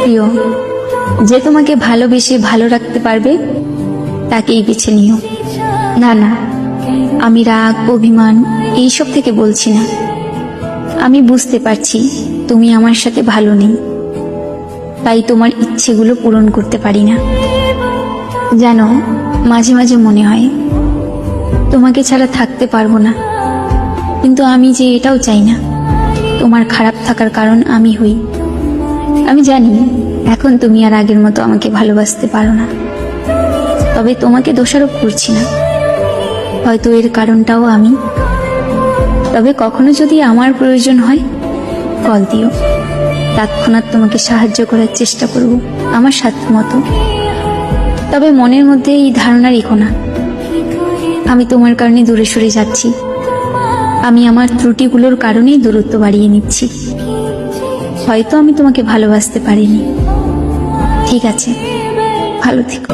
প্রিয়, যে তোমাকে ভালোবেসে ভালো রাখতে পারবে তাকেই বেছে নিও। না না, আমি রাগ অভিমান এইসব থেকে বলছি না। আমি বুঝতে পারছি তুমি আমার সাথে ভালো নেই, তাই তোমার ইচ্ছেগুলো পূরণ করতে পারি না। জানো, মাঝে মাঝে মনে হয় তোমাকে ছাড়া থাকতে পারবো না, কিন্তু আমি যে এটাও চাই না তোমার খারাপ থাকার কারণ আমি হই। আমি জানি এখন তুমি আর আগের মতো আমাকে ভালোবাসতে পারো না, তবে তোমাকে দোষারোপ করছি না। হয়তো এর কারণটাও আমি। তবে কখনো যদি আমার প্রয়োজন হয় কল দিও, তৎক্ষণাৎ তোমাকে সাহায্য করার চেষ্টা করব আমার সাধ্য মতো। তবে মনের মধ্যে এই ধারণা রেখো না আমি তোমার কারণে দূরে সরে যাচ্ছি। আমি আমার ত্রুটিগুলোর কারণেই দূরত্ব বাড়িয়ে নিচ্ছি। হয়তো আমি তোমাকে ভালোবাসতে পারিনি। ঠিক আছে, ভালো থেকো।